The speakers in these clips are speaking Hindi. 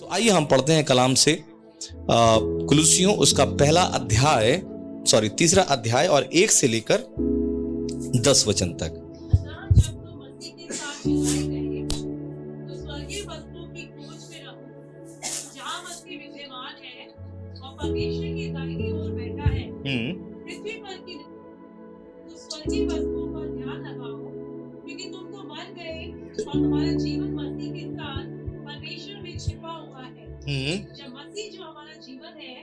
तो आइए हम पढ़ते हैं कलाम से कुलुस्सियों उसका तीसरा अध्याय और 1 से लेकर 10 वचन तक। परमेश्वर की दाहिनी ओर बैठा है। पृथ्वी पर की स्वर्गीय वस्तुओं पर ध्यान लगाओ, क्योंकि तुम तो मर गए और तुम्हारा जीवन मसीह के साथ परमेश्वर में छिपा हुआ है। जब मसीह जो हमारा जीवन है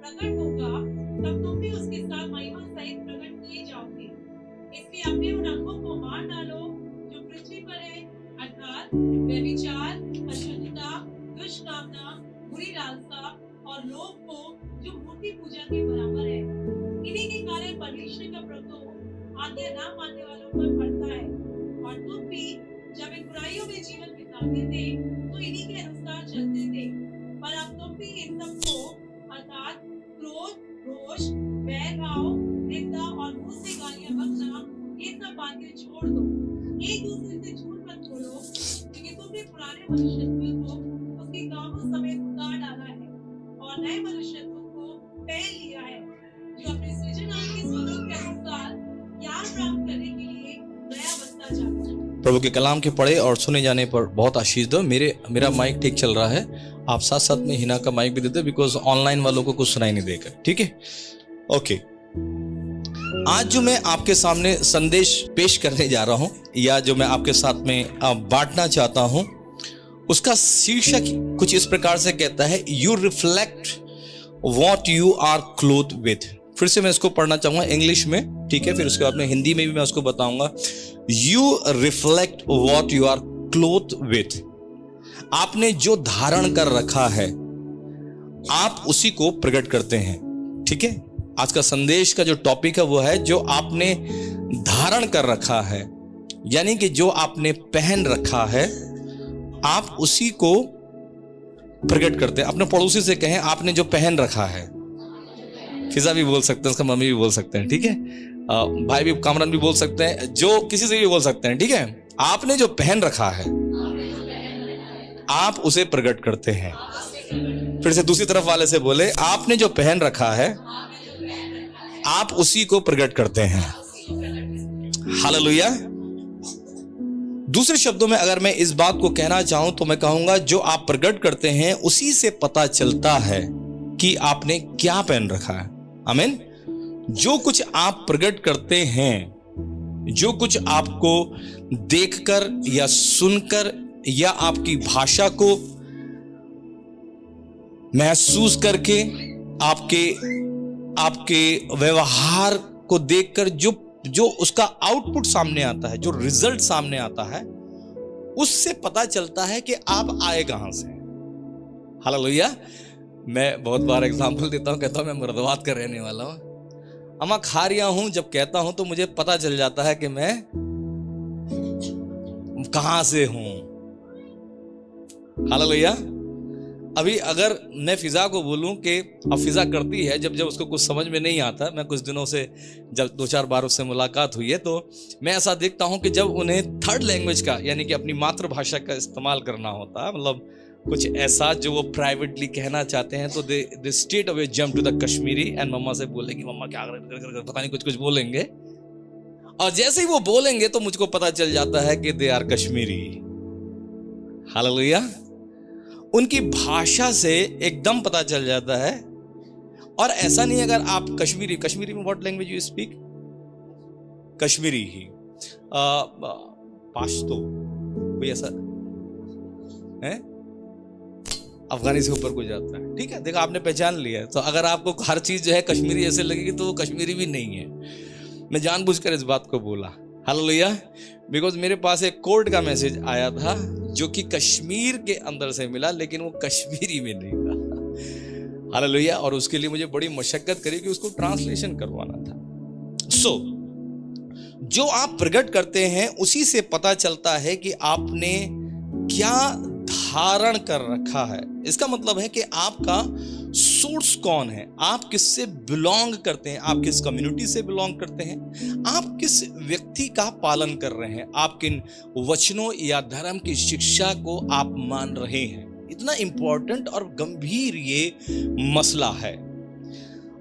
प्रकट होगा, तब तुम भी उसके साथ महिमा सहित प्रकट किए जाओगे। इसलिए अपने उन अंगों को मार डालो जो पृथ्वी पर है, अर्थात व्यभिचार, अशुद्धता, दुष्ट कामना, बुरी लालसा और लोभ को जो मूर्ति पूजा के बराबर है। इन्हीं के कारण परमेश्वर का प्रकोप आज्ञा ना मानने वालों पर पड़ता है। और तुम भी जब इन बुराइयों में जीवन बिताते थे तो इन्हीं के अनुसार चलते थे, पर अब तुम भी इन सब को अर्थात क्रोध, रोष, बैर भाव, निंदा और मुंह से गालियां बकना, ये सब बातें छोड़ दो। एक दूसरे से झूठ मत बोलो, क्योंकि तुमने पुराने मनुष्यत्व को उसके कामों समेत उतार डाला है और नए मनुष्यत्व को पहन लिया है, जो अपने सृजनहार के स्वरूप के अनुसार ज्ञान प्राप्त करने के लिए नया बनता जाता है। प्रभु के कलाम के पढ़े और सुने जाने पर बहुत आशीष दो। मेरा माइक ठीक चल रहा है, आप साथ साथ में हिना का माइक भी दे दो, बिकॉज ऑनलाइन वालों को कुछ सुनाई नहीं देगा। ठीक है, ओके। आज जो मैं आपके सामने संदेश पेश करने जा रहा हूं या जो मैं आपके साथ में बांटना चाहता हूं, उसका शीर्षक कुछ इस प्रकार से कहता है, you reflect what you are clothe with. फिर से मैं इसको पढ़ना चाहूंगा इंग्लिश में, ठीक है, फिर उसके बाद में हिंदी में भी मैं उसको बताऊंगा। You reflect what you are clothe with. आपने जो धारण कर रखा है आप उसी को प्रकट करते हैं। ठीक है, आज का संदेश का जो टॉपिक है वो है जो आपने धारण कर रखा है, यानी कि जो आपने पहन रखा है आप उसी को प्रकट करते हैं। अपने पड़ोसी से कहें, आपने जो पहन रखा है। फिजा भी बोल सकते हैं, उसका मम्मी भी बोल सकते हैं, ठीक है, भाई भी, कामरान भी बोल सकते हैं, जो किसी से भी बोल सकते हैं। ठीक है, आपने जो पहन रखा है आप उसे प्रकट करते हैं। फिर से दूसरी तरफ वाले से बोले, आपने जो पहन रखा है आप उसी को प्रकट करते हैं। हालेलुया। दूसरे शब्दों में अगर मैं इस बात को कहना चाहूं तो मैं कहूंगा, जो आप प्रकट करते हैं उसी से पता चलता है कि आपने क्या पहन रखा है। आमीन। जो कुछ आप प्रकट करते हैं, जो कुछ आपको देखकर या सुनकर या आपकी भाषा को महसूस करके, आपके व्यवहार को देखकर जो उसका आउटपुट सामने आता है, जो रिजल्ट सामने आता है, उससे पता चलता है कि आप आए कहां से। हालेलुया। मैं बहुत बार एग्जांपल देता हूं, कहता हूं मैं मुरादाबाद का रहने वाला हूं, अमा खा रिया हूं, जब कहता हूं तो मुझे पता चल जाता है कि मैं कहां से हूं। हालेलुया। अभी अगर मैं फिजा को बोलूं कि अब फिजा करती है, जब उसको कुछ समझ में नहीं आता, मैं कुछ दिनों से जब 2-4 बार उससे मुलाकात हुई है, तो मैं ऐसा देखता हूं कि जब उन्हें थर्ड लैंग्वेज का यानी कि अपनी मातृभाषा का इस्तेमाल करना होता है, मतलब कुछ ऐसा जो वो प्राइवेटली कहना चाहते हैं, तो they straight away jump to the Kashmiri and mama से बोलेंगे, मम्मा क्या पता नहीं कुछ बोलेंगे, और जैसे ही वो बोलेंगे तो मुझको पता चल जाता है कि दे आर कश्मीरी। हालेलुया। उनकी भाषा से एकदम पता चल जाता है। और ऐसा नहीं, अगर आप कश्मीरी में what language you speak? Kashmiri ही। पाश्तो कोई ऐसा है, अफगानी से ऊपर कोई जाता है। ठीक है, देखो आपने पहचान लिया है। तो अगर आपको हर चीज जो है कश्मीरी ऐसे लगेगी तो वो कश्मीरी भी नहीं है। मैं जानबूझकर इस बात को बोला। हालेलुया। बिकॉज मेरे पास एक कोर्ट का मैसेज आया था जो कि कश्मीर के अंदर से मिला, लेकिन वो कश्मीरी में नहीं था। हालेलुया। और उसके लिए मुझे बड़ी मशक्कत करी कि उसको ट्रांसलेशन करवाना था। जो आप प्रकट करते हैं उसी से पता चलता है कि आपने क्या धारण कर रखा है। इसका मतलब है कि आपका सोर्स कौन है, आप किससे बिलोंग करते हैं, आप किस कम्युनिटी से बिलोंग करते हैं, आप किस व्यक्ति का पालन कर रहे हैं, आप किन वचनों या धर्म की शिक्षा को आप मान रहे हैं। इतना इंपॉर्टेंट और गंभीर ये मसला है।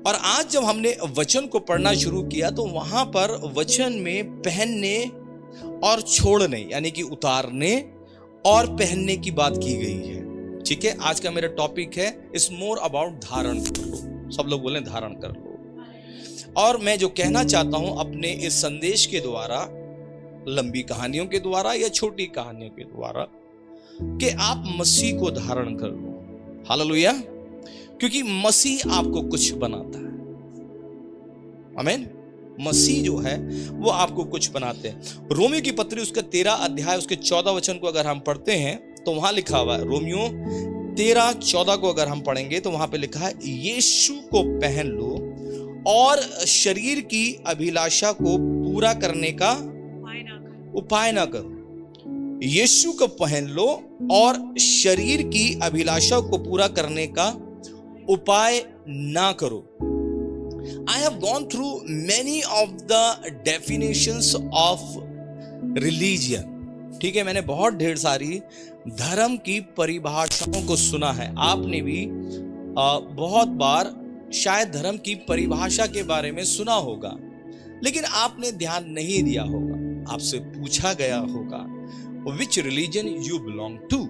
और आज जब हमने वचन को पढ़ना शुरू किया तो वहां पर वचन में पहनने और छोड़ने यानी कि उतारने और पहनने की बात की गई है। ठीक है, आज का मेरा टॉपिक है इट्स मोर अबाउट धारण कर लो। सब लोग बोले धारण कर लो। और मैं जो कहना चाहता हूं अपने इस संदेश के द्वारा, लंबी कहानियों के द्वारा या छोटी कहानियों के द्वारा, कि आप मसीह को धारण कर लो। हालेलुया। क्योंकि मसीह आपको कुछ बनाता है। आमीन। मसीह जो है वो आपको कुछ बनाते हैं। रोमियो की पत्री उसका 13 अध्याय उसके 14 वचन को अगर हम पढ़ते हैं तो वहां लिखा हुआ है, रोमियो 13:14 को अगर हम पढ़ेंगे तो वहां पे लिखा है, यीशु को पहन लो और शरीर की अभिलाषा को पूरा करने का उपाय ना करो। यीशु को पहन लो और शरीर की अभिलाषा को पूरा करने का उपाय ना करो। I have gone through many of the definitions of religion. ठीक है, मैंने बहुत ढेर सारी धर्म की परिभाषाओं को सुना है। आपने भी बहुत बार शायद धर्म की परिभाषा के बारे में सुना होगा, लेकिन आपने ध्यान नहीं दिया होगा। आपसे पूछा गया होगा which religion you belong to,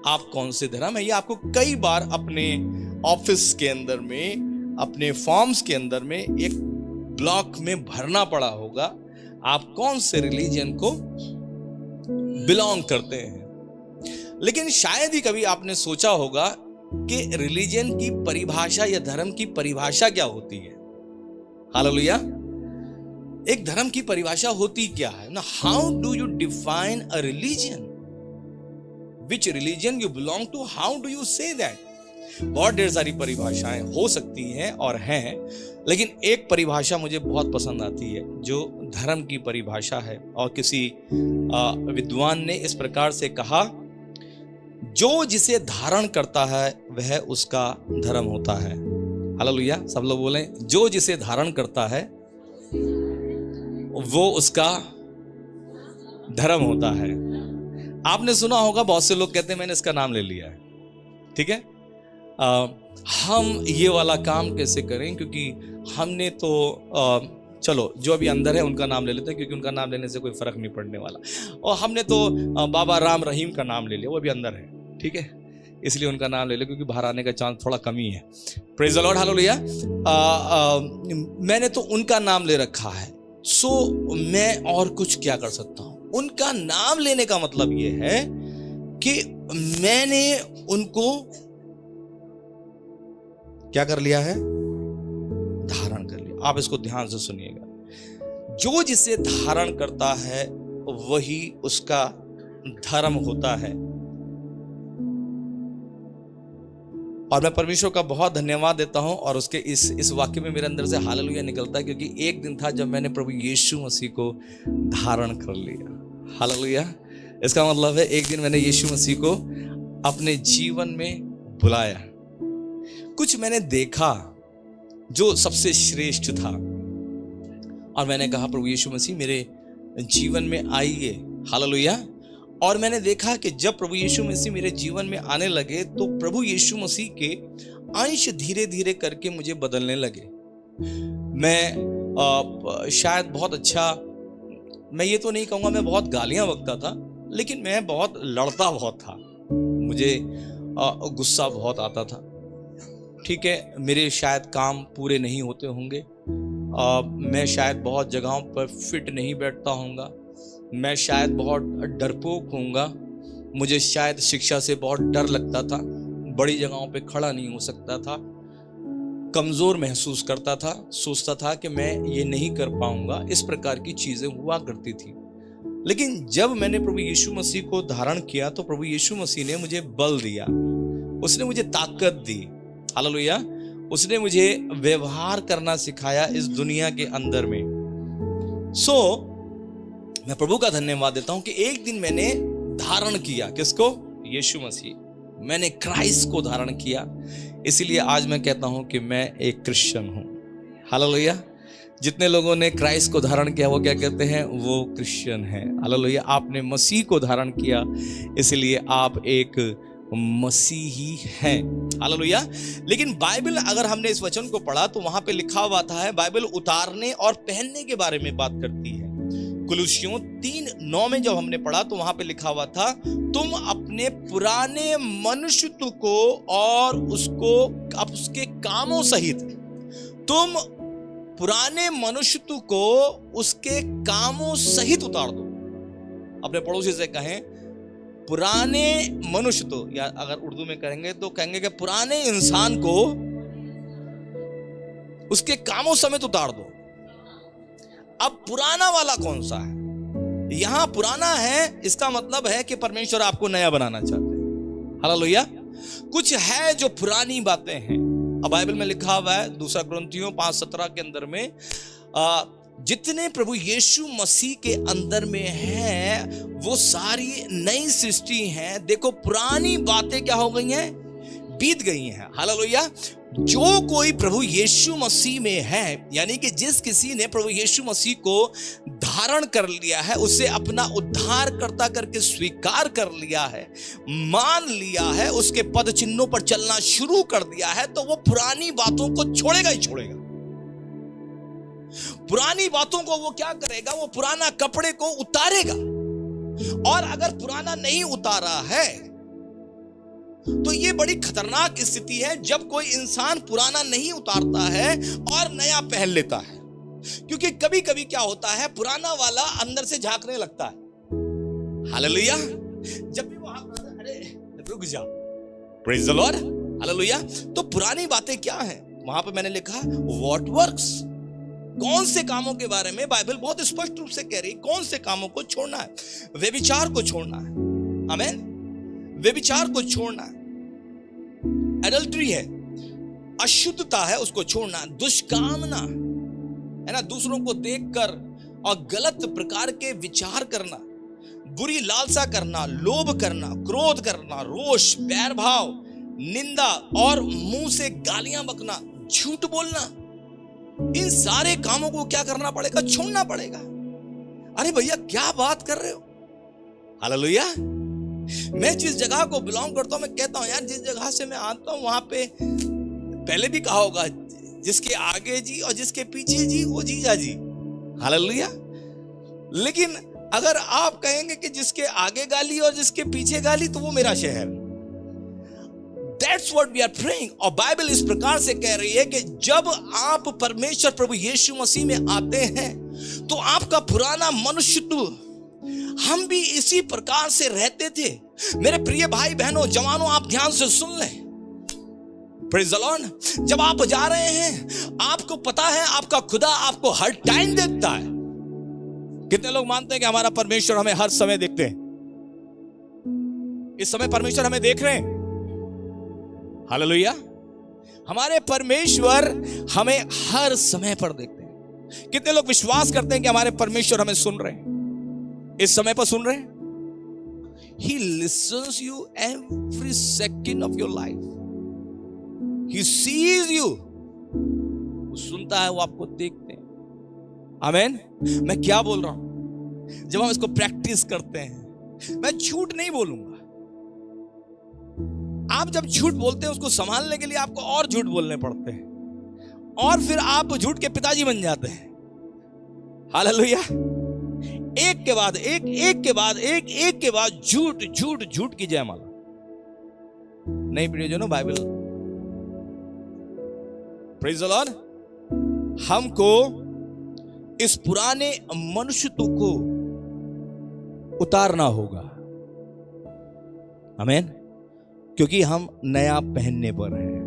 आप कौन से धर्म है। ये आपको कई बार अपने ऑफिस के अंदर में, अपने फॉर्म्स के अंदर में एक ब्लॉक में भरना पड़ा होगा, आप कौन से रिलीजन को बिलोंग करते हैं। लेकिन शायद ही कभी आपने सोचा होगा कि रिलीजन की परिभाषा या धर्म की परिभाषा क्या होती है। हालेलुया। एक धर्म की परिभाषा होती क्या है ना। How do you define a religion, which religion you belong to, how do you say that. बहुत ढेर सारी परिभाषाएं हो सकती हैं और हैं, लेकिन एक परिभाषा मुझे बहुत पसंद आती है जो धर्म की परिभाषा है। और किसी विद्वान ने इस प्रकार से कहा, जो जिसे धारण करता है वह उसका धर्म होता है। हालेलुया। सब लोग बोलें, जो जिसे धारण करता है वो उसका धर्म होता है। आपने सुना होगा, बहुत से लोग कहते हैं मैंने इसका नाम ले लिया है। ठीक है, हम ये वाला काम कैसे करें, क्योंकि हमने तो चलो जो अभी अंदर है उनका नाम ले लेते हैं, क्योंकि उनका नाम लेने से कोई फर्क नहीं पड़ने वाला। और हमने तो बाबा राम रहीम का नाम ले लिया, वो अभी अंदर है। ठीक है, इसलिए उनका नाम ले लिया, क्योंकि बाहर आने का चांस थोड़ा कम ही है। Praise the Lord. हालेलुया। मैंने तो उनका नाम ले रखा है, सो मैं और कुछ क्या कर सकता हूं। उनका नाम लेने का मतलब ये है कि मैंने उनको क्या कर लिया है, धारण कर लिया। आप इसको ध्यान से सुनिएगा, जो जिसे धारण करता है वही उसका धर्म होता है। और मैं परमेश्वर का बहुत धन्यवाद देता हूं, और उसके इस वाक्य में मेरे अंदर से हालेलुया निकलता है, क्योंकि एक दिन था जब मैंने प्रभु यीशु मसीह को धारण कर लिया। हालेलुया। इसका मतलब है एक दिन मैंने यीशु मसीह को अपने जीवन में बुलाया। कुछ मैंने देखा जो सबसे श्रेष्ठ था, और मैंने कहा प्रभु यीशु मसीह मेरे जीवन में आइए। हालेलुया। और मैंने देखा कि जब प्रभु यीशु मसीह मेरे जीवन में आने लगे तो प्रभु यीशु मसीह के अंश धीरे धीरे करके मुझे बदलने लगे। मैं शायद बहुत अच्छा, मैं ये तो नहीं कहूँगा मैं बहुत गालियाँ बकता था, लेकिन मैं बहुत लड़ता बहुत था। मुझे गुस्सा बहुत आता था। ठीक है, मेरे शायद काम पूरे नहीं होते होंगे, मैं शायद बहुत जगहों पर फिट नहीं बैठता होऊंगा, मैं शायद बहुत डरपोक होऊंगा, मुझे शायद शिक्षा से बहुत डर लगता था, बड़ी जगहों पे खड़ा नहीं हो सकता था, कमज़ोर महसूस करता था, सोचता था कि मैं ये नहीं कर पाऊंगा। इस प्रकार की चीज़ें हुआ करती थी। लेकिन जब मैंने प्रभु यीशु मसीह को धारण किया तो प्रभु यीशु मसीह ने मुझे बल दिया, उसने मुझे ताकत दी। हालेलुया। उसने मुझे व्यवहार करना सिखाया इस दुनिया के अंदर में। मैं प्रभु का धन्यवाद देता हूं कि एक दिन मैंने धारण किया। किसको? यीशु मसीह। मैंने क्राइस्ट को धारण किया। इसीलिए आज मैं कहता हूं कि मैं एक क्रिश्चियन हूं। हालेलुया। जितने लोगों ने क्राइस्ट को धारण किया वो क्या कहते हैं? वो क्रिश्चियन हैं। हालेलुया। आपने मसीह को धारण किया, इसलिए आप एक मसीही हैं। हालेलुया। लेकिन बाइबल अगर हमने इस वचन को पढ़ा तो वहां पे लिखा हुआ था, बाइबल उतारने और पहनने के बारे में बात करती है। कुलुस्सियों 3:9 में जब हमने पढ़ा तो वहां पे लिखा हुआ था, तुम अपने पुराने मनुष्यत्व को और उसको अब उसके कामों सहित, तुम पुराने मनुष्यत्व को उसके कामों सहित उतार दो। अपने पड़ोसी से कहें पुराने मनुष्य, तो या अगर उर्दू में कहेंगे तो कहेंगे कि पुराने इंसान को उसके कामों समेत उतार दो। अब पुराना वाला कौन सा है? यहां पुराना है, इसका मतलब है कि परमेश्वर आपको नया बनाना चाहते हैं। हालेलुया। कुछ है जो पुरानी बातें हैं। अब बाइबल में लिखा हुआ है 2 कुरिन्थियों 5:17 के अंदर में, जितने प्रभु यीशु मसीह के अंदर में है वो सारी नई सृष्टि हैं। देखो पुरानी बातें क्या हो गई हैं? बीत गई हैं। हालेलुया। जो कोई प्रभु यीशु मसीह में है, यानी कि जिस किसी ने प्रभु यीशु मसीह को धारण कर लिया है, उसे अपना उद्धारकर्ता करके स्वीकार कर लिया है, मान लिया है, उसके पद चिन्हों पर चलना शुरू कर दिया है, तो वो पुरानी बातों को छोड़ेगा ही छोड़ेगा। पुरानी बातों को वो क्या करेगा? वो पुराना कपड़े को उतारेगा। और अगर पुराना नहीं उतारा है तो ये बड़ी खतरनाक स्थिति है जब कोई इंसान पुराना नहीं उतारता है और नया पहन लेता है। क्योंकि कभी कभी क्या होता है, पुराना वाला अंदर से झांकने लगता है। हालेलुया। जब भी वो अरे रुक जा, प्रेज द लॉर्ड, हालेलुया। तो पुरानी बातें क्या हैं? वहां पे मैंने लिखा व्हाट वर्क्स, कौन से कामों के बारे में बाइबल बहुत स्पष्ट रूप से कह रही, कौन से कामों को छोड़ना है। व्यभिचार को छोड़ना है। आमीन। व्यभिचार को छोड़ना है, एडल्ट्री है, अशुद्धता है, उसको छोड़ना। दुष्कामना है ना, दूसरों को देखकर और गलत प्रकार के विचार करना, बुरी लालसा करना, लोभ करना, क्रोध करना, रोष, बैर भाव, निंदा और मुंह से गालियां बकना, झूठ बोलना, इन सारे कामों को क्या करना पड़ेगा? छोड़ना पड़ेगा। अरे भैया क्या बात कर रहे हो? हालेलुया। मैं जिस जगह को बिलोंग करता हूं, मैं कहता हूं यार, जिस जगह से मैं आता हूं वहां पे पहले भी कहा होगा, जिसके आगे जी और जिसके पीछे जी वो जीजा जी। हालेलुया। लेकिन अगर आप कहेंगे कि जिसके आगे गाली और जिसके पीछे गाली, तो वो मेरा शहर। That's what we are praying। और बाइबल इस प्रकार से कह रही है कि जब आप परमेश्वर प्रभु यीशु मसीह में आते हैं तो आपका पुराना मनुष्यत्व, हम भी इसी प्रकार से रहते थे। मेरे प्रिय भाई बहनों, जवानों, आप ध्यान से सुन लें। Praise the Lord. जब आप जा रहे हैं, आपको पता है आपका खुदा आपको हर टाइम देखता है। कितने लोग मानते हैं कि हमारा परमेश्वर हमें हर समय देखते हैं? इस समय परमेश्वर हमें देख रहे हैं। हालेलुया। हमारे परमेश्वर हमें हर समय पर देखते हैं। कितने लोग विश्वास करते हैं कि हमारे परमेश्वर हमें सुन रहे हैं? इस समय पर सुन रहे हैं। He listens you every second of your life. He sees you। वो सुनता है, वो आपको देखते हैं। आमीन। मैं क्या बोल रहा हूं? जब हम इसको प्रैक्टिस करते हैं, मैं झूठ नहीं बोलूंगा। आप जब झूठ बोलते हैं, उसको संभालने के लिए आपको और झूठ बोलने पड़ते हैं, और फिर आप झूठ के पिताजी बन जाते हैं। हालेलुया। एक के बाद एक, एक के बाद एक, एक के बाद झूठ, झूठ, झूठ की जयमाला। नहीं प्रियजनों, बाइबल, प्रेज़ द लॉर्ड, हमको इस पुराने मनुष्यत्व को उतारना होगा। आमीन। क्योंकि हम नया पहनने पर हैं।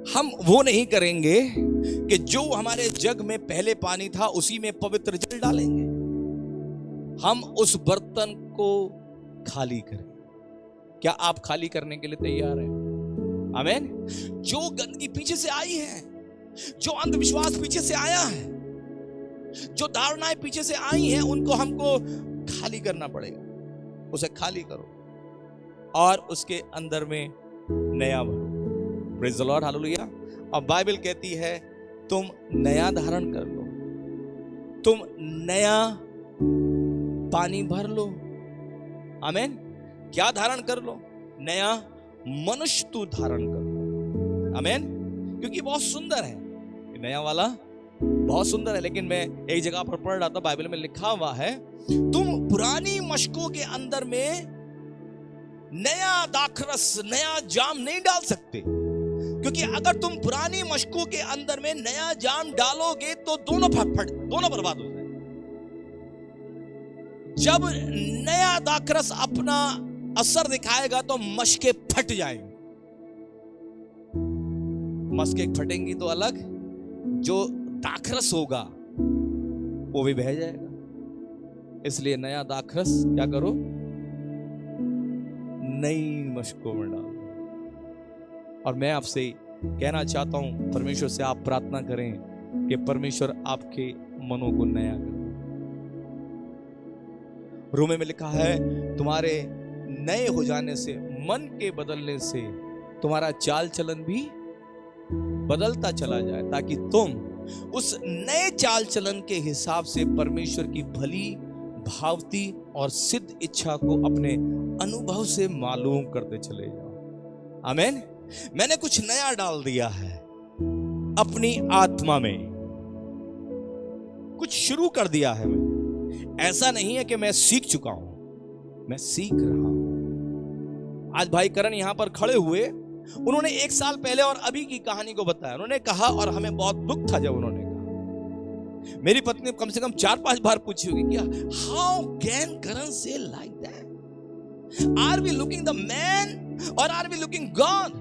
हम वो नहीं करेंगे कि जो हमारे जग में पहले पानी था उसी में पवित्र जल डालेंगे। हम उस बर्तन को खाली करें। क्या आप खाली करने के लिए तैयार हैं? आमीन। जो गंदगी पीछे से आई है, जो अंधविश्वास पीछे से आया है, जो धारणाएं पीछे से आई हैं, उनको हमको खाली करना पड़ेगा। उसे खाली करो और उसके अंदर में नया भरो। Praise the Lord, hallelujah. और बाइबल कहती है तुम नया धारण कर लो, तुम नया पानी भर लो। आमीन। क्या धारण कर लो? नया मनुष्य तू धारण कर लो। आमीन। क्योंकि बहुत सुंदर है नया वाला, बहुत सुंदर है। लेकिन मैं एक जगह पर पढ़ रहा था, बाइबल में लिखा हुआ है, तुम पुरानी मशकों के अंदर में नया दाखरस, नया जाम नहीं डाल सकते। क्योंकि अगर तुम पुरानी मशकों के अंदर में नया जाम डालोगे तो दोनों बर्बाद हो जाएंगे। जब नया दाखरस अपना असर दिखाएगा तो मशकें फट जाएंगी। मशकें फटेंगी तो अलग, जो दाखरस होगा वो भी बह जाएगा। इसलिए नया दाखरस क्या करो? नई मशकों में डालो। और मैं आपसे कहना चाहता हूं, परमेश्वर से आप प्रार्थना करें कि परमेश्वर आपके मनों को नया करे। रोमे में लिखा है, तुम्हारे नए हो जाने से, मन के बदलने से तुम्हारा चाल चलन भी बदलता चला जाए, ताकि तुम उस नए चाल चलन के हिसाब से परमेश्वर की भली, भावती और सिद्ध इच्छा को अपने अनुभव से मालूम करते चले जाओ। आमीन। मैंने कुछ नया डाल दिया है अपनी आत्मा में, कुछ शुरू कर दिया है। मैंने, ऐसा नहीं है कि मैं सीख चुका हूं, मैं सीख रहा हूं। आज भाई करण यहां पर खड़े हुए, उन्होंने 1 साल पहले और अभी की कहानी को बताया। उन्होंने कहा, और हमें बहुत दुख था जब उन्होंने कहा। मेरी पत्नी कम से कम 4-5 बार पूछी होगी, क्या how can Karan say like that? Are we looking the man और आर वी लुकिंग गॉड?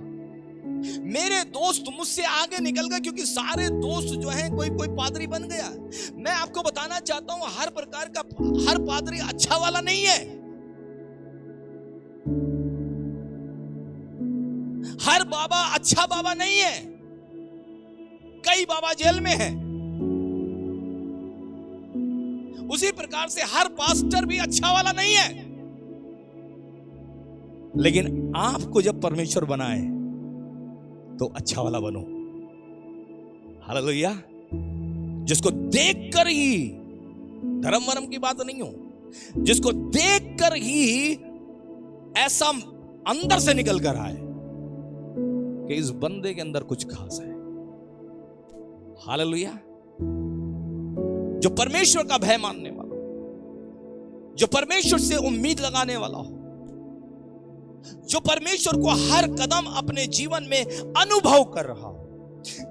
मेरे दोस्त मुझसे आगे निकल गए, क्योंकि सारे दोस्त जो हैं कोई पादरी बन गया। मैं आपको बताना चाहता हूं, हर प्रकार का हर पादरी अच्छा वाला नहीं है। हर बाबा अच्छा बाबा नहीं है। कई बाबा जेल में हैं। उसी प्रकार से हर पास्टर भी अच्छा वाला नहीं है। लेकिन आपको जब परमेश्वर बनाए तो अच्छा वाला बनो। हालेलुया। जिसको देखकर ही, धर्म वरम की बात नहीं हो, जिसको देखकर ही ऐसा अंदर से निकल कर आए कि इस बंदे के अंदर कुछ खास है। हालेलुया। जो परमेश्वर का भय मानने वाला, जो परमेश्वर से उम्मीद लगाने वाला हो, जो परमेश्वर को हर कदम अपने जीवन में अनुभव कर रहा हो,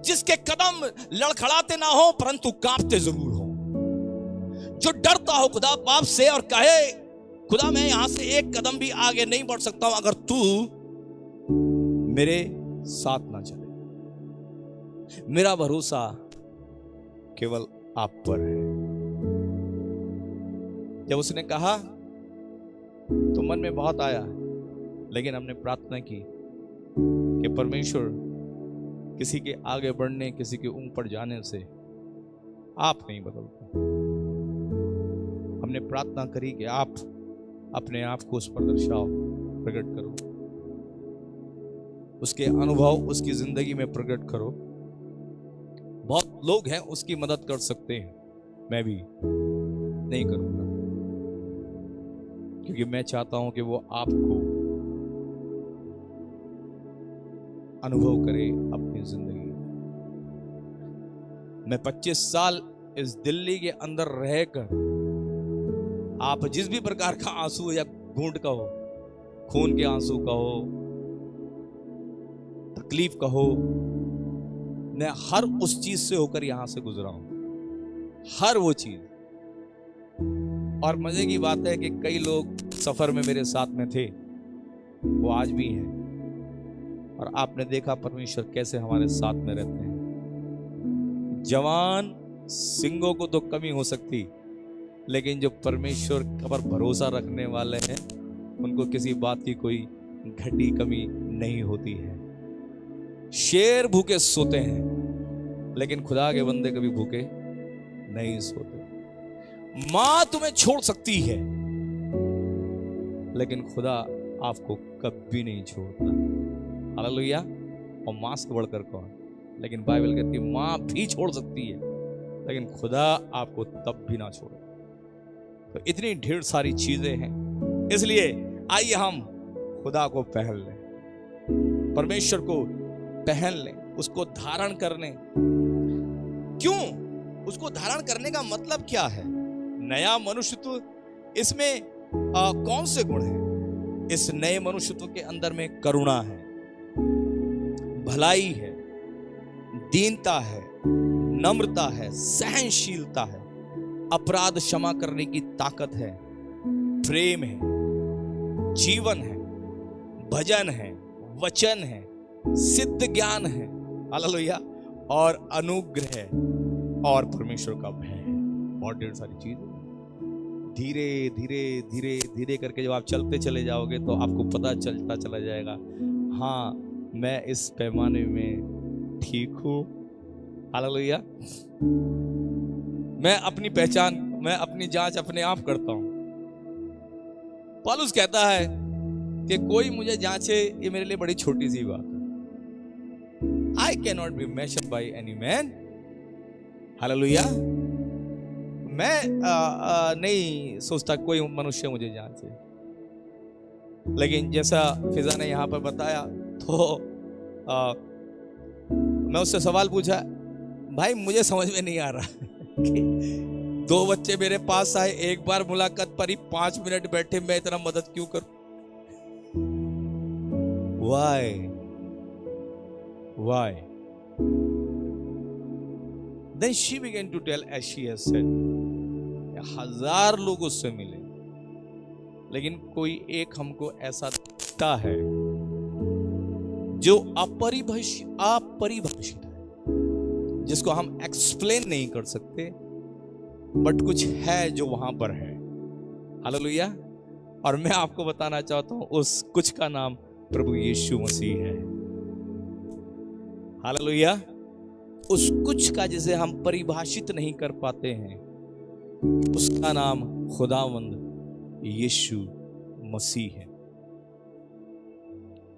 जिसके कदम लड़खड़ाते ना हो परंतु कांपते जरूर हो, जो डरता हो खुदा बाप से और कहे, खुदा मैं यहां से एक कदम भी आगे नहीं बढ़ सकता हूं अगर तू मेरे साथ ना चले। मेरा भरोसा केवल आप पर है। जब उसने कहा तो मन में बहुत आया, लेकिन हमने प्रार्थना की कि परमेश्वर, किसी के आगे बढ़ने, किसी के ऊपर जाने से आप नहीं बदलते। हमने प्रार्थना करी कि आप अपने आप को उस पर दर्शाओ, प्रकट करो, उसके अनुभव उसकी जिंदगी में प्रकट करो। बहुत लोग हैं उसकी मदद कर सकते हैं, मैं भी नहीं करूंगा, क्योंकि मैं चाहता हूं कि वो आपको अनुभव करे अपनी जिंदगी में। मैं 25 साल इस दिल्ली के अंदर रहकर, आप जिस भी प्रकार का आंसू या घूंट का हो, खून के आंसू का हो, तकलीफ का हो, मैं हर उस चीज से होकर यहां से गुजरा हूं, हर वो चीज। और मजे की बात है कि कई लोग सफर में मेरे साथ में थे, वो आज भी हैं। और आपने देखा परमेश्वर कैसे हमारे साथ में रहते हैं। जवान सिंगों को तो कमी हो सकती, लेकिन जो परमेश्वर पर भरोसा रखने वाले हैं उनको किसी बात की कोई घटी कमी नहीं होती है। शेर भूखे सोते हैं, लेकिन खुदा के बंदे कभी भूखे नहीं सोते। मां तुम्हें छोड़ सकती है, लेकिन खुदा आपको कभी नहीं छोड़ता। हालेलुया। और मां से बढ़कर कौन? लेकिन बाइबल कहती है मां भी छोड़ सकती है, लेकिन खुदा आपको तब भी ना छोड़े। तो इतनी ढेर सारी चीजें हैं, इसलिए आइए हम खुदा को पहन लें, परमेश्वर को पहन लें, उसको धारण कर लें। क्यों? उसको धारण करने का मतलब क्या है? नया मनुष्यत्व, इसमें कौन से गुण हैं? इस नए मनुष्यत्व के अंदर में करुणा है, भलाई है, दीनता है, नम्रता है, सहनशीलता है, अपराध क्षमा करने की ताकत है, प्रेम है, जीवन है, भजन है, वचन है, सिद्ध ज्ञान है, हालेलुया, और अनुग्रह है, और परमेश्वर का भय है, और ढेर सारी चीजें। धीरे धीरे धीरे धीरे करके जब आप चलते चले जाओगे तो आपको पता चलता चला जाएगा, हाँ मैं इस पैमाने में ठीक हूं, हालेलुया। मैं अपनी पहचान, मैं अपनी जांच अपने आप करता हूं। पौलुस कहता है कि कोई मुझे जांचे, ये मेरे लिए बड़ी छोटी सी बात है। I can not be measured by any man, hallelujah. मैं नहीं सोचता कोई मनुष्य मुझे जांचे, लेकिन जैसा फिजा ने यहां पर बताया तो मैं उससे सवाल पूछा, भाई मुझे समझ में नहीं आ रहा कि 2 बच्चे मेरे पास आए, एक बार मुलाकात पर ही 5 मिनट बैठे, मैं इतना मदद क्यों करूं? Why? Then she began to tell, as she has said, 1000 लोग उससे मिले, लेकिन कोई एक हमको ऐसा दिखता है जो अपरिभाषित है, जिसको हम एक्सप्लेन नहीं कर सकते, बट कुछ है जो वहां पर है, हालेलुया। और मैं आपको बताना चाहता हूं उस कुछ का नाम प्रभु यीशु मसीह है, हालेलुया। उस कुछ का जिसे हम परिभाषित नहीं कर पाते हैं, उसका नाम खुदावंद यीशु मसीह है।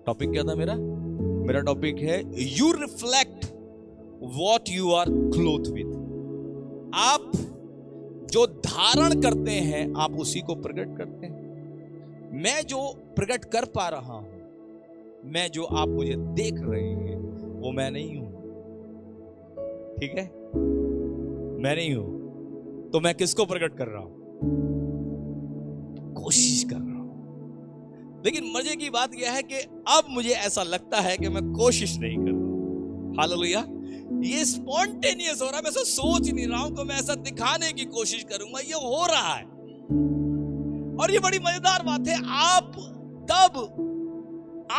टॉपिक क्या था मेरा? मेरा टॉपिक है you reflect what you are clothe with. आप जो धारण करते हैं आप उसी को प्रकट करते हैं। मैं जो प्रकट कर पा रहा हूं, मैं जो आप मुझे देख रहे हैं, वो मैं नहीं हूं, ठीक है? मैं नहीं हूं, तो मैं किसको प्रकट कर रहा हूं? कोशिश कर रहा हूं। लेकिन मजे की बात यह है कि अब मुझे ऐसा लगता है कि मैं कोशिश नहीं कर रहा हूं, हालेलुया। ये स्पॉन्टेनियस हो रहा है, मैं ऐसा सोच नहीं रहा हूं कि मैं ऐसा दिखाने की कोशिश करूंगा, ये हो रहा है। और ये बड़ी मजेदार बात है, आप तब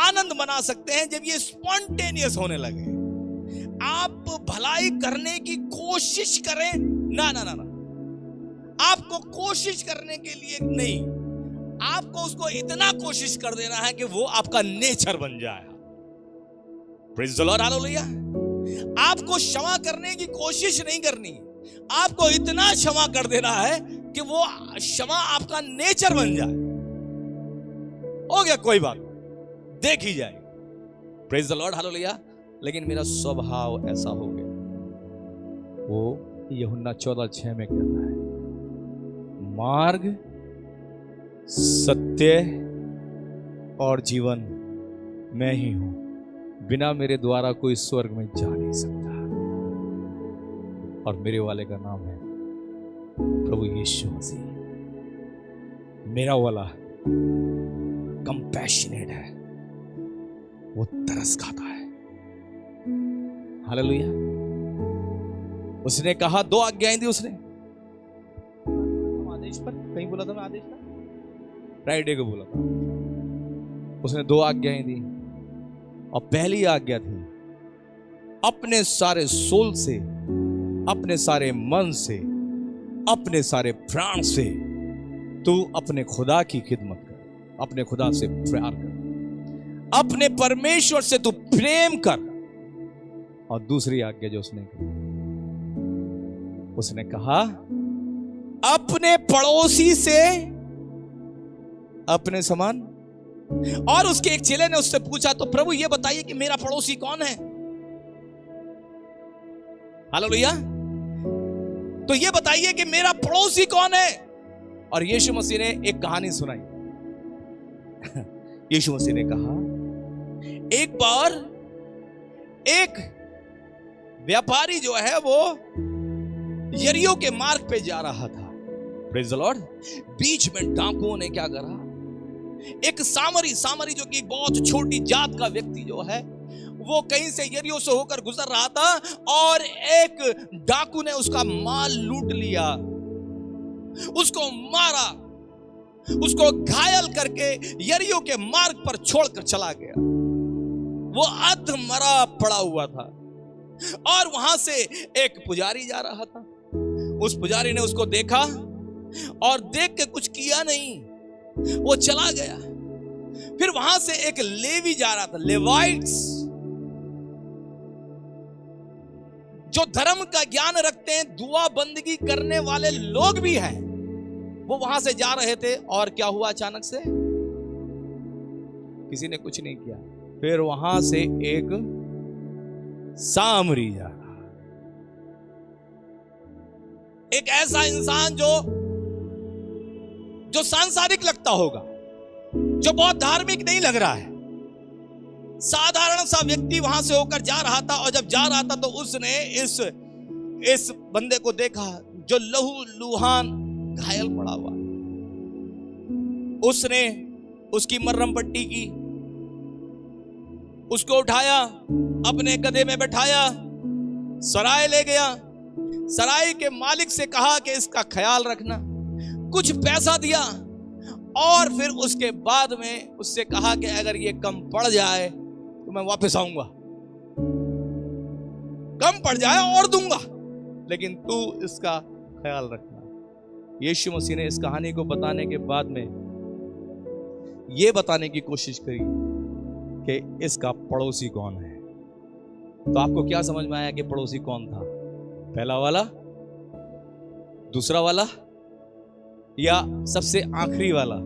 आनंद मना सकते हैं जब ये स्पॉन्टेनियस होने लगे। आप भलाई करने की कोशिश करें, ना ना ना ना, आपको कोशिश करने के लिए नहीं, आपको उसको इतना कोशिश कर देना है कि वो आपका नेचर बन जाए। Praise the Lord, hallelujah. आपको क्षमा करने की कोशिश नहीं करनी, आपको इतना क्षमा कर देना है कि वो क्षमा आपका नेचर बन जाए। हो गया, कोई बात देख ही जाए। Praise the Lord, hallelujah. लेकिन मेरा स्वभाव ऐसा हो गया, वो यूहन्ना 14:6 में कहता है, मार्ग, सत्य और जीवन मैं ही हूं, बिना मेरे द्वारा कोई स्वर्ग में जा नहीं सकता। और मेरे वाले का नाम है प्रभु यीशु मसीह। मेरा वाला कंपैशनेट है, वो तरस खाता है, हालेलुया। उसने कहा, 2 आज्ञाएं दी उसने, आदेश पर कहीं बोला था, मैं आदेश पर फ्राइडे को बोला था। उसने 2 आज्ञाएं दी, और पहली आज्ञा थी, अपने सारे सोल से, अपने सारे मन से, अपने सारे प्राण से तू अपने खुदा की खिदमत कर, अपने खुदा से प्यार कर, अपने परमेश्वर से तू प्रेम कर। और दूसरी आज्ञा जो उसने की, उसने कहा, अपने पड़ोसी से अपने समान। और उसके एक चेले ने उससे पूछा, तो प्रभु ये बताइए कि मेरा पड़ोसी कौन है? हालेलुया। तो ये बताइए कि मेरा पड़ोसी कौन है? और यीशु मसीह ने एक कहानी सुनाई। यीशु मसीह ने कहा, एक बार एक व्यापारी जो है वो यरीहो के मार्ग पे जा रहा था। Praise the Lord. बीच में डाकुओं ने क्या करा, एक सामरी जो कि बहुत छोटी जात का व्यक्ति जो है वो कहीं से यरीहो से होकर गुजर रहा था और एक डाकू ने उसका माल लूट लिया, उसको मारा, उसको घायल करके यरीहो के मार्ग पर छोड़कर चला गया। वो अधमरा पड़ा हुआ था और वहां से एक पुजारी जा रहा था। उस पुजारी ने उसको देखा और देख के कुछ किया नहीं, वो चला गया। फिर वहां से एक लेवी जा रहा था, लेवाइट्स जो धर्म का ज्ञान रखते हैं, दुआ बंदगी करने वाले लोग भी हैं, वो वहां से जा रहे थे। और क्या हुआ, अचानक से किसी ने कुछ नहीं किया। फिर वहां से एक सामरी जा रहा, एक ऐसा इंसान जो सांसारिक लगता होगा, जो बहुत धार्मिक नहीं लग रहा है, साधारण सा व्यक्ति वहां से होकर जा रहा था। और जब जा रहा था तो उसने इस बंदे को देखा जो लहू लुहान घायल पड़ा हुआ। उसने उसकी मरहम पट्टी की, उसको उठाया, अपने गधे में बैठाया, सराय ले गया। सराय के मालिक से कहा कि इसका ख्याल रखना, कुछ पैसा दिया और फिर उसके बाद में उससे कहा कि अगर ये कम पड़ जाए तो मैं वापस आऊंगा, कम पड़ जाए और दूंगा, लेकिन तू इसका ख्याल रखना। यीशु मसीह ने इस कहानी को बताने के बाद में यह बताने की कोशिश करी कि इसका पड़ोसी कौन है। तो आपको क्या समझ में आया कि पड़ोसी कौन था? पहला वाला, दूसरा वाला, या सबसे आखिरी वाला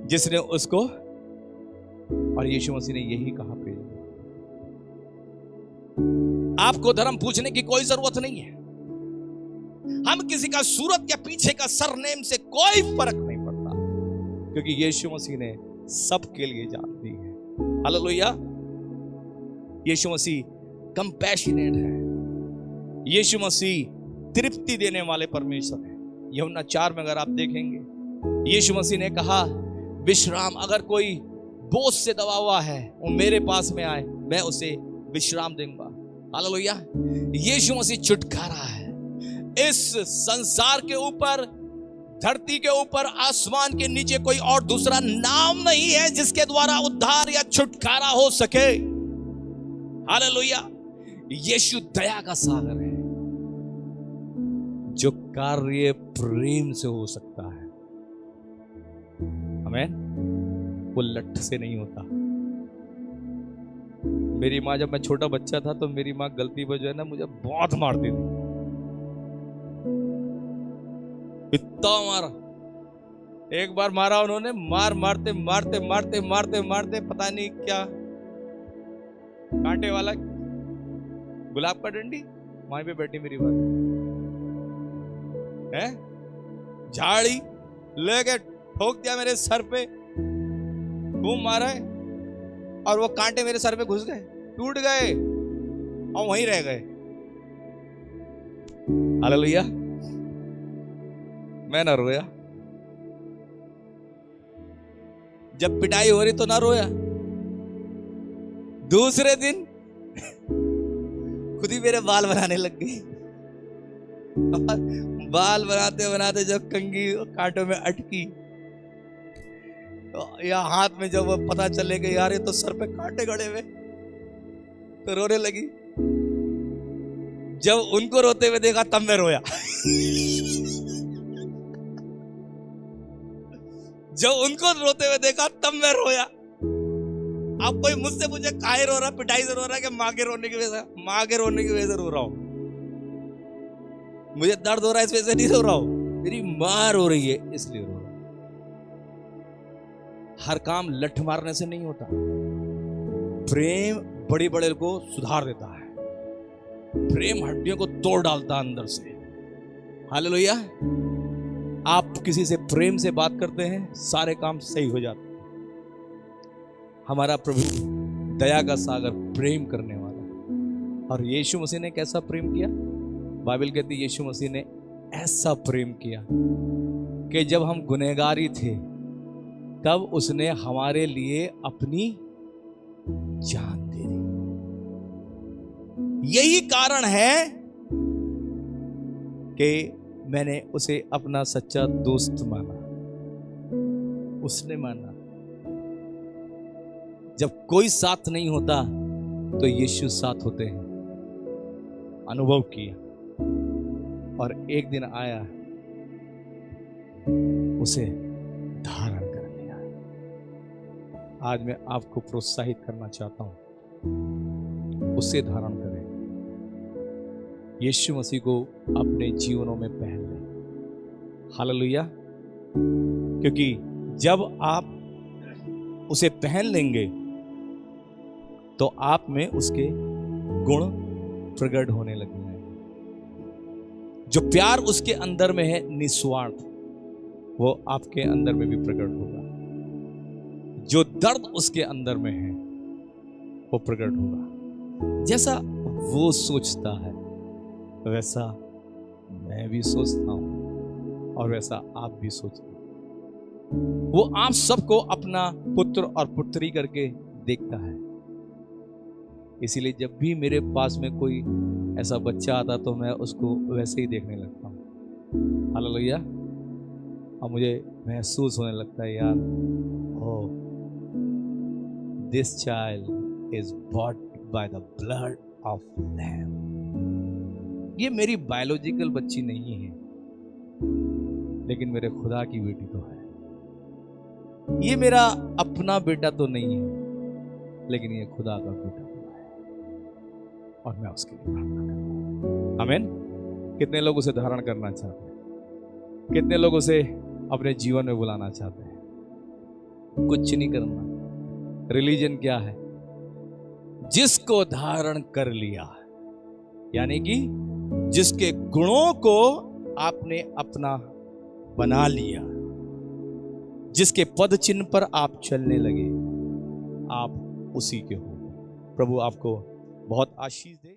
जिसने उसको? और यीशु मसीह ने यही कहा, आपको धर्म पूछने की कोई जरूरत नहीं है। हम किसी का सूरत या पीछे का सरनेम से कोई फर्क नहीं पड़ता, क्योंकि यीशु मसीह ने सबके लिए जान दी है। हालेलुया। यीशु मसीह कंपैशनेट है। यीशु मसीह तृप्ति देने वाले परमेश्वर है। यूहन्ना 4 में अगर आप देखेंगे, यीशु मसीह ने कहा, विश्राम, अगर कोई बोझ से दबा हुआ है वो मेरे पास में आए, मैं उसे विश्राम दूंगा। हालेलुया। यीशु मसीह छुटकारा है। इस संसार के ऊपर, धरती के ऊपर, आसमान के नीचे कोई और दूसरा नाम नहीं है जिसके द्वारा उद्धार या छुटकारा हो सके। हालेलुया। यीशु दया का सागर है, जो कार्य प्रेम से हो सकता है। आमीन। वो लठ से नहीं होता। मेरी माँ, जब मैं छोटा बच्चा था तो मेरी माँ गलती पर जो है ना मुझे बहुत मारती थी, इतना मारा। एक बार मारा उन्होंने, मारते मारते मारते मारते मारते पता नहीं क्या कांटे वाला गुलाब का डंडी वहीं पे बैठी मेरी बात है, झाड़ी लेके ठोक दिया मेरे सर पे, खूब मारा है और वो कांटे मेरे सर पे घुस गए, टूट गए और वहीं रह गए। हालेलुया। मैं ना रोया। जब पिटाई हो रही तो ना रोया। दूसरे दिन खुद ही मेरे बाल बनाने लग गई। बाल बनाते बनाते जब कंघी कांटों में अटकी तो या हाथ में जब पता चले कि यार ये तो सर पे कांटे गड़े हुए, तो रोने लगी। जब उनको रोते हुए देखा तब मैं रोया। जब उनको रोते हुए देखा तब मैं रोया। अब कोई मुझसे पूछे काहे रो रहा, पिटाई से रो रहा है कि माँ के रोने की वजह से? माँ के रोने की वजह से रो रहा हूं। मुझे दर्द हो रहा है इस वजह से नहीं रो रहा हूं, मेरी माँ रो रही है इसलिए रो रहा हूं। हर काम लठ मारने से नहीं होता। प्रेम बड़े बड़े को सुधार देता है। प्रेम हड्डियों को तोड़ डालता है अंदर से। हालेलुया। आप किसी से प्रेम से बात करते हैं, सारे काम सही हो जाते हैं। हमारा प्रभु दया का सागर, प्रेम करने वाला। और यीशु मसीह ने कैसा प्रेम किया? बाइबल कहती है यीशु मसीह ने ऐसा प्रेम किया कि जब हम गुनहगारी थे तब उसने हमारे लिए अपनी जान दे दी। यही कारण है कि मैंने उसे अपना सच्चा दोस्त माना, उसने माना। जब कोई साथ नहीं होता तो यीशु साथ होते हैं, अनुभव किया। और एक दिन आया, उसे धारण कर लिया। आज मैं आपको प्रोत्साहित करना चाहता हूं, उसे धारण करें। यीशु मसीह को अपने जीवनों में पहन लें। हालेलुया। क्योंकि जब आप उसे पहन लेंगे तो आप में उसके गुण प्रकट होने लगेंगे। जो प्यार उसके अंदर में है निस्वार्थ, वो आपके अंदर में भी प्रकट होगा। जो दर्द उसके अंदर में है वो प्रकट होगा। जैसा वो सोचता है वैसा मैं भी सोचता हूं और वैसा आप भी सोचते हैं। वो आप सबको अपना पुत्र और पुत्री करके देखता है। इसीलिए जब भी मेरे पास में कोई ऐसा बच्चा आता तो मैं उसको वैसे ही देखने लगता हूँ। हालेलुया। और मुझे महसूस होने लगता है, यार, oh, this child is bought by the blood of lamb. ये मेरी बायोलॉजिकल बच्ची नहीं है, लेकिन मेरे खुदा की बेटी तो है। ये मेरा अपना बेटा तो नहीं है, लेकिन ये खुदा का बेटा तो है। और मैं उसके लिए प्रार्थना करता हूं। आमीन। कितने लोग उसे धारण करना चाहते हैं? कितने लोग उसे अपने जीवन में बुलाना चाहते हैं? कुछ नहीं करना। रिलीजन क्या है? जिसको धारण कर लिया, यानी कि जिसके गुणों को आपने अपना बना लिया, जिसके पद चिन्ह पर आप चलने लगे, आप उसी के हो। प्रभु आपको बहुत आशीष दे।